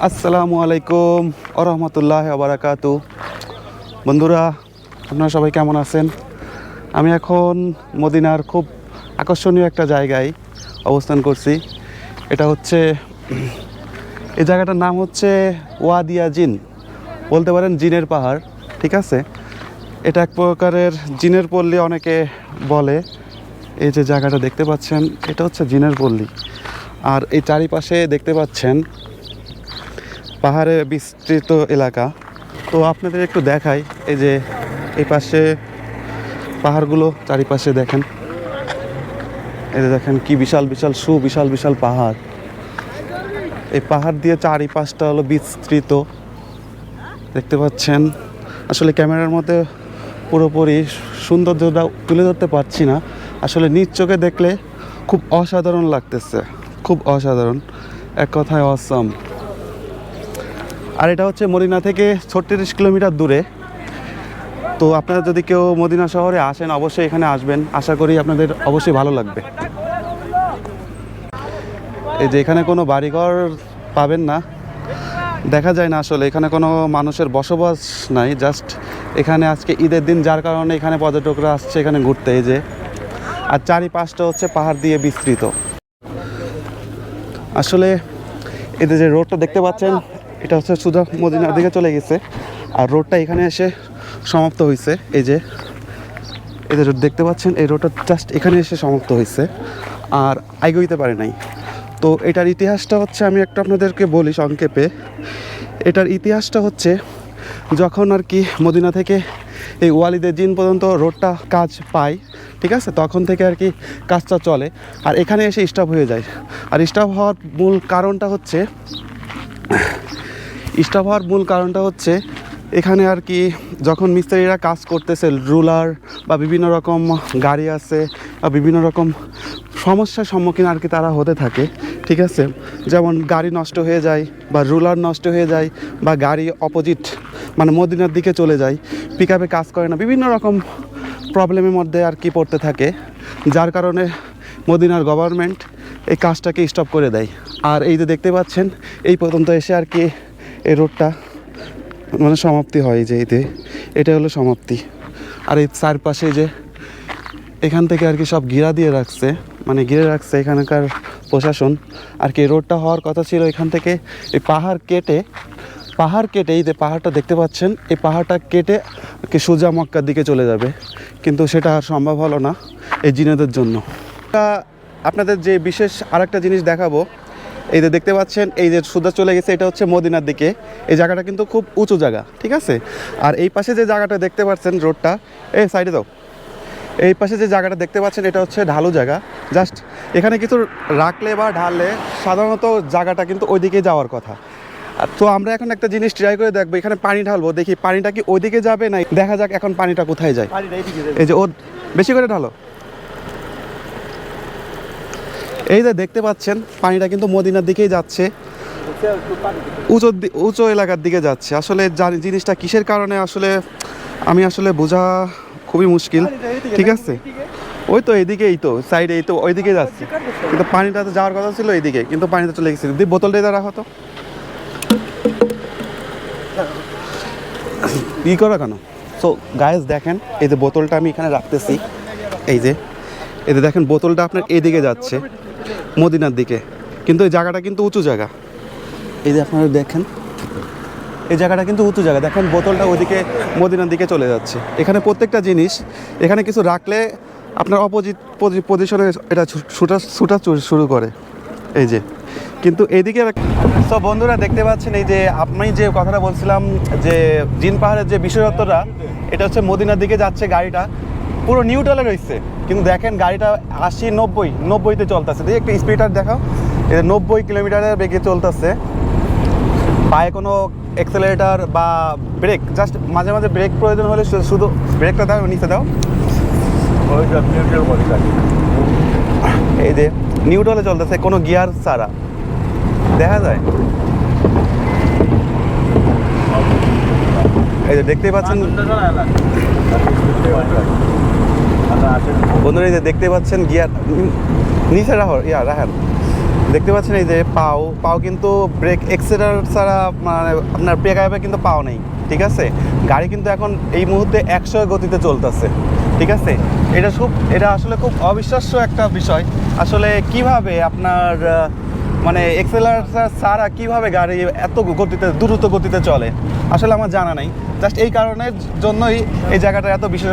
আসসালামু আলাইকুম ওরহমতুল্লাহ বারাকাতু। বন্ধুরা, আপনারা সবাই কেমন আছেন? আমি এখন মদিনার খুব আকর্ষণীয় একটা জায়গায় অবস্থান করছি। এটা হচ্ছে এই জায়গাটার নাম হচ্ছে ওয়াদিয়া জিন, বলতে পারেন জিনের পাহাড়। ঠিক আছে, এটা এক প্রকারের জিনের পল্লী অনেকে বলে। এই যে জায়গাটা দেখতে পাচ্ছেন, এটা হচ্ছে জিনের পল্লী। আর এই চারিপাশে দেখতে পাচ্ছেন পাহাড়ে বিস্তৃত এলাকা। তো আপনাদের একটু দেখাই, এই যে এই পাশে পাহাড়গুলো চারিপাশে দেখেন, এই যে দেখেন কি বিশাল বিশাল বিশাল বিশাল পাহাড়। এই পাহাড় দিয়ে চারিপাশটা হলো বিস্তৃত, দেখতে পাচ্ছেন। আসলে ক্যামেরার মধ্যে পুরোপুরি সৌন্দর্যটা তুলে ধরতে পারছি না, আসলে নিজ চোখে দেখলে খুব অসাধারণ লাগতেছে, খুব অসাধারণ, এক কথায় অসম। আর এটা হচ্ছে মদিনা থেকে 36 কিলোমিটার দূরে। তো আপনারা যদি কেউ মদিনা শহরে আসেন, অবশ্যই এখানে আসবেন, আশা করি আপনাদের অবশ্যই ভালো লাগবে। এই যে এখানে কোনো বাড়িঘর পাবেন না, দেখা যায় না, আসলে এখানে কোনো মানুষের বসবাস নাই। জাস্ট এখানে আজকে ঈদের দিন, যার কারণে এখানে পর্যটকরা আসছে এখানে ঘুরতে। এই যে, আর চারিপাশটা হচ্ছে পাহাড় দিয়ে বিস্তৃত। আসলে এদের যে রোডটা দেখতে পাচ্ছেন, এটা হচ্ছে সোজা মদিনার দিকে চলে গেছে, আর রোডটা এখানে এসে সমাপ্ত হয়েছে। এই যে এদের দেখতে পাচ্ছেন, এই রোডটা জাস্ট এখানে এসে সমাপ্ত হয়েছে, আর আইগইতে পারে নাই। তো এটার ইতিহাসটা হচ্ছে, আমি একটু আপনাদেরকে বলি সংক্ষেপে। এটার ইতিহাসটা হচ্ছে, যখন আর কি মদিনা থেকে এই ওয়ালিদে জিন পর্যন্ত রোডটা কাজ পায়, ঠিক আছে, তখন থেকে আর কি কাজটা চলে, আর এখানে এসে স্টপ হয়ে যায়। আর স্টপ হওয়ার মূল কারণটা হচ্ছে এখানে আর কি যখন মিস্ত্রিরা কাজ করতেছে, রুলার বা বিভিন্ন রকম গাড়ি আছে বা বিভিন্ন রকম সমস্যার সম্মুখীন আর কি তারা হতে থাকে। ঠিক আছে, যেমন গাড়ি নষ্ট হয়ে যায় বা রুলার নষ্ট হয়ে যায় বা গাড়ি অপোজিট মানে মদিনার দিকে চলে যায়, পিক আপে কাজ করে না, বিভিন্ন রকম প্রবলেমের মধ্যে আর কি পড়তে থাকে, যার কারণে মদিনার গভর্নমেন্ট এই কাজটাকে স্টপ করে দেয়। আর এই যে দেখতে পাচ্ছেন, এই পর্যন্ত এসে আর কি এই রোডটা মানে সমাপ্তি হয়। যে এটা হলো সমাপ্তি। আর এই চারপাশে যে এখান থেকে আর কি সব ঘিরা দিয়ে রাখছে, মানে ঘিরে রাখছে এখানকার প্রশাসন আর কি। রোডটা হওয়ার কথা ছিল এখান থেকে এই পাহাড় কেটে, এই যে পাহাড়টা দেখতে পাচ্ছেন, এই পাহাড়টা কেটে কি সোজা মক্কার দিকে চলে যাবে, কিন্তু সেটা আর সম্ভব হলো না এই জিনেদের জন্য। আপনাদের যে বিশেষ আরেকটা জিনিস দেখাবো, এই যে দেখতে পাচ্ছেন, এই যে সোজা চলে গেছে, এটা হচ্ছে মদিনার দিকে। এই জায়গাটা কিন্তু খুব উঁচু জায়গা, ঠিক আছে। আর এই পাশে যে জায়গাটা দেখতে পাচ্ছেন, রোডটা এই সাইডে দাও, এই পাশে যে জায়গাটা দেখতে পাচ্ছেন, এটা হচ্ছে ঢালু জায়গা। জাস্ট এখানে কিছু রাখলে বা ঢাললে সাধারণত জায়গাটা কিন্তু ওইদিকে যাওয়ার কথা। তো আমরা এখন একটা জিনিস ট্রাই করে দেখবো, এখানে পানি ঢালবো, দেখি পানিটা কি ওইদিকে যাবে না, দেখা যাক এখন পানিটা কোথায় যায়। এই যে ও বেশি করে ঢালো। এই যে দেখতে পাচ্ছেন, পানিটা কিন্তু মদিনার দিকেই যাচ্ছে, উঁচু এলাকার দিকে যাচ্ছে। আসলে জিনিসটা কিসের কারণে আসলে আমি আসলে বোঝা খুবই মুশকিল, ঠিক আছে। ওই তো এইদিকেই তো সাইডে, এই তো ওইদিকে যাচ্ছে, কিন্তু পানিটা তো যাওয়ার কথা ছিল এইদিকে, কিন্তু পানিটা চলে গেছে। যদি বোতলটা দিয়ে রাখো তো, ই করো কেন। সো গাইস দেখেন, এই যে বোতলটা আমি এখানে রাখতেছি, এই যে দেখেন বোতলটা আপনার এইদিকে যাচ্ছে মদিনার দিকে, কিন্তু এই জায়গাটা কিন্তু উঁচু জায়গা। এই যে আপনারা দেখেন, এই জায়গাটা কিন্তু উঁচু জায়গা, দেখেন বোতলটা ওইদিকে মদিনার দিকে চলে যাচ্ছে। এখানে প্রত্যেকটা জিনিস এখানে কিছু রাখলে আপনার অপোজিট পজিশনে এটা ছুটা শুরু করে, এই যে। কিন্তু এইদিকে সব বন্ধুরা দেখতে পাচ্ছেন, এই যে আমি যে কথাটা বলছিলাম যে জিন পাহাড়ের যে বিশেষত্বটা, এটা হচ্ছে মদিনার দিকে যাচ্ছে, গাড়িটা পুরো নিউট্রালে রয়েছে, কিন্তু দেখেন গাড়িটা 80-90-90-তে চলতেছে। দেখি একটু স্পিডার দেখাও, এটা 90 কিলোমিটারের বেগে চলতেছে। পায়ে কোনো অ্যাক্সেলারেটার বা ব্রেক, জাস্ট মাঝে মাঝে ব্রেক প্রয়োজন হলে শুধু ব্রেকটা দাও, নিচে দাও। এই যে নিউট্রালে চলতেছে, কোনো গিয়ার ছাড়া, দেখা যায়। এই যে দেখতেই পাচ্ছেন বন্ধুরা, এই যে দেখতে পাচ্ছেন গিয়ার নিচে রাখেন, দেখতে পাচ্ছেন এই যে পাও কিন্তু ব্রেক এক্সেলারেটর ছাড়া মানে আপনার ব্রেক আইপে কিন্তু পাও নেই, ঠিক আছে। গাড়ি কিন্তু এখন এই মুহূর্তে 100 গতিতে চলতেছে, ঠিক আছে। এটা আসলে খুব অবিশ্বাস্য একটা বিষয়। আসলে কিভাবে আপনার মানে এক্সেলারেটর ছাড়া কিভাবে গাড়ি এত গতিতে দ্রুত গতিতে চলে আসলে আমার জানা নাই। জাস্ট এই কারণের জন্যই এই জায়গাটা এত বিশেষ।